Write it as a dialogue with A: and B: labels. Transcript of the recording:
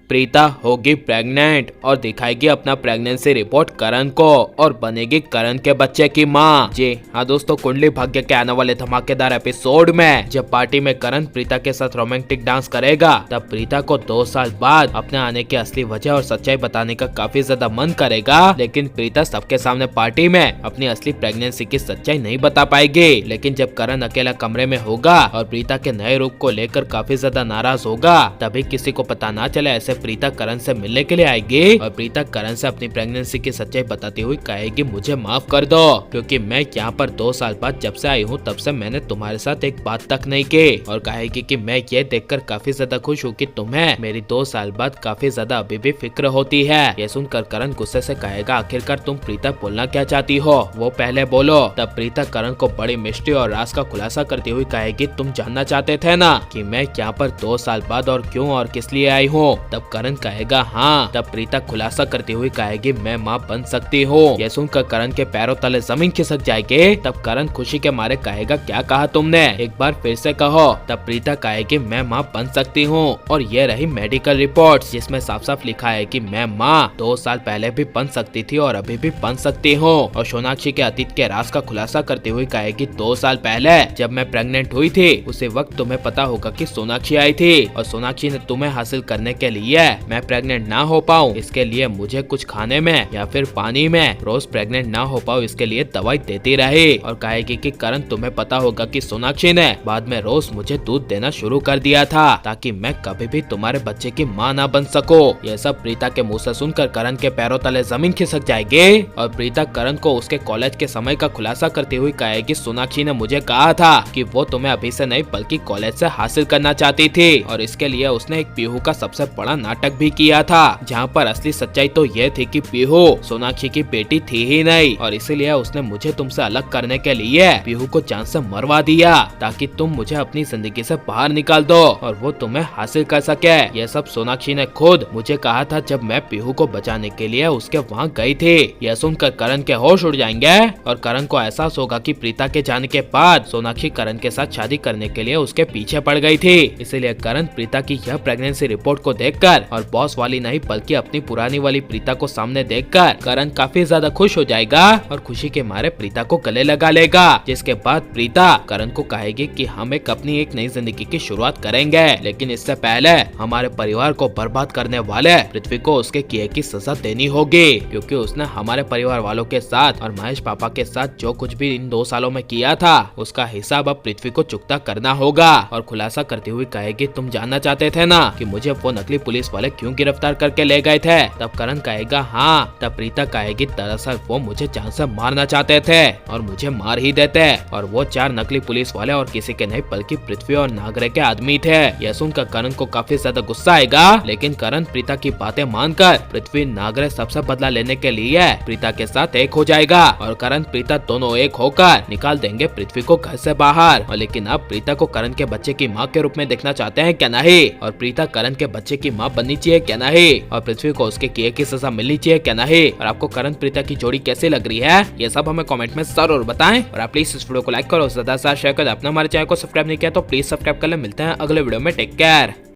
A: प्रीता होगी प्रेग्नेंट और दिखाएगी अपना प्रेगनेंसी रिपोर्ट करण को और बनेगी करण के बच्चे की मां। जी हाँ दोस्तों, कुंडली भाग्य के आने वाले धमाकेदार एपिसोड में जब पार्टी में करण प्रीता के साथ रोमांटिक डांस करेगा, तब प्रीता को 2 साल बाद अपने आने की असली वजह और सच्चाई बताने का काफी ज्यादा मन करेगा। लेकिन प्रीता सबके सामने पार्टी में अपनी असली प्रेगनेंसी की सच्चाई नहीं बता पाएगी। लेकिन जब करण अकेला कमरे में होगा और प्रीता के नए रूप को लेकर काफी ज्यादा नाराज होगा, तभी किसी को पता ना चले ऐसे प्रीता करण से मिलने के लिए आएगी और प्रीता करण से अपनी प्रेगनेंसी की सच्चाई बताती हुई कहेगी, मुझे माफ कर दो क्योंकि मैं यहाँ पर 2 साल बाद जब से आई हूँ तब से मैंने तुम्हारे साथ एक बात तक नहीं की। और कहेगी कि मैं ये देखकर काफी ज्यादा खुश हूँ कि तुम्हें मेरी 2 साल बाद काफी ज्यादा अभी भी फिक्र होती है। ये सुनकर करण गुस्से से कहेगा, आखिरकार तुम प्रीता बोलना क्या चाहती हो, वो पहले बोलो। तब प्रीता करण को बड़ी मिस्ट्री और राज का खुलासा करती हुई कहेगी, तुम जानना चाहते थे ना कि मैं यहाँ पर 2 साल बाद और क्यों और किस लिए आई हूँ। तब करण कहेगा हाँ। तब प्रीता खुलासा करती हुई कहेगी, मैं माँ बन सकती हूँ। ये सुनकर करण के पैरों तले जमीन खिसक जाएगी। तब करण खुशी के मारे कहेगा, क्या कहा तुमने, एक बार फिर से कहो। तब प्रीता कहेगी, मैं माँ बन सकती हूँ। और ये रही मेडिकल रिपोर्ट्स जिसमें साफ साफ लिखा है कि मैं माँ 2 साल पहले भी बन सकती थी और अभी भी बन सकती हूँ। और सोनाक्षी के अतीत के राज का खुलासा करते हुए कहेगी, 2 साल पहले जब मैं प्रेग्नेंट हुई थी उसी वक्त तुम्हें पता होगा कि सोनाक्षी आई थी और सोनाक्षी ने तुम्हें हासिल करने के लिए मैं प्रेग्नेंट ना हो पाऊँ इसके लिए मुझे कुछ खाने में या फिर पानी में रोज प्रेग्नेंट ना हो पाऊँ इसके लिए दवाई देती रही। और कहेगी कि करण तुम्हें पता होगा कि सोनाक्षी ने बाद में रोज मुझे दूध देना शुरू कर दिया था ताकि मैं कभी भी तुम्हारे बच्चे की माँ ना बन सको। यह सब प्रीता के मुंह से सुनकर करण के पैरों तले जमीन खिसक जाएगी और प्रीता करण को उसके कॉलेज के समय का खुलासा करती हुई कहेगी, सोनाक्षी ने मुझे कहा था कि वो तुम्हें अभी से नहीं बल्कि कॉलेज से हासिल करना चाहती थी और इसके लिए उसने एक पीहू का सबसे बड़ा नाटक भी किया था, जहाँ पर असली सच्चाई तो ये थी कि पीहू सोनाक्षी की बेटी थी ही नहीं और इसीलिए उसने मुझे तुमसे अलग करने के लिए पीहू को जान से मरवा दिया ताकि तुम मुझे अपनी जिंदगी से बाहर निकाल दो और वो तुम्हें हासिल कर सके। ये सब सोनाक्षी ने खुद मुझे कहा था जब मैं पीहू को बचाने के लिए उसके वहाँ गई थी। यह सुनकर करण के होश उड़ जाएंगे और करण को एहसास होगा कि प्रीता के जाने के बाद सोनाक्षी करण के साथ शादी करने के लिए उसके पीछे पड़ गई थी। इसीलिए करण प्रीता की यह प्रेगनेंसी रिपोर्ट को देखकर और बॉस वाली नहीं बल्कि अपनी पुरानी वाली प्रीता को सामने देखकर करण काफी ज्यादा खुश हो जाएगा और खुशी के मारे प्रीता को गले लगा लेगा। जिसके बाद प्रीता करण को कहेगी कि हम अपनी एक नई जिंदगी की शुरुआत करेंगे, लेकिन इससे पहले हमारे परिवार को बर्बाद करने वाले पृथ्वी को उसके किए की सजा देनी होगी क्योंकि उसने हमारे परिवार वालों के साथ और महेश पापा के साथ जो कुछ भी इन 2 सालों में किया था उसका हिसाब अब पृथ्वी को चुकता करना होगा। और खुलासा करती हुई कहेगी, तुम जानना चाहते थे ना कि मुझे वो नकली पुलिस वाले क्यों गिरफ्तार करके ले गए थे। तब करण कहेगा हाँ। तब प्रीता कहेगी, दरअसल वो मुझे जान से मारना चाहते थे और मुझे मार ही देते और वो 4 नकली पुलिस वाले और किसी के नहीं बल्कि पृथ्वी और नागरे के आदमी थे। यह सुनकर करण को काफी ज्यादा गुस्सा आएगा, लेकिन करण प्रीता की बातें मानकर पृथ्वी नागरे सबसे बदला लेने के लिए प्रीता के साथ एक हो जाएगा और करण प्रीता दोनों एक होकर निकाल देंगे पृथ्वी को घर से बाहर। और लेकिन अब प्रीता को करण के बच्चे की माँ के रूप में देखना चाहते हैं क्या नहीं, और प्रीता करण के बच्चे की माँ बननी चाहिए क्या नहीं, और पृथ्वी को उसके किए की सजा मिलनी चाहिए क्या नहीं। और आपको करण प्रीता की जोड़ी कैसी लग रही है ये सब हमें कमेंट में जरूर बताएं। और आप प्लीज इस वीडियो को लाइक करो, ज्यादा से शेयर करो। अपने हमारे चैनल को सब्सक्राइब नहीं किया तो प्लीज सब्सक्राइब कर ले। मिलते हैं अगले वीडियो में, टेक केयर।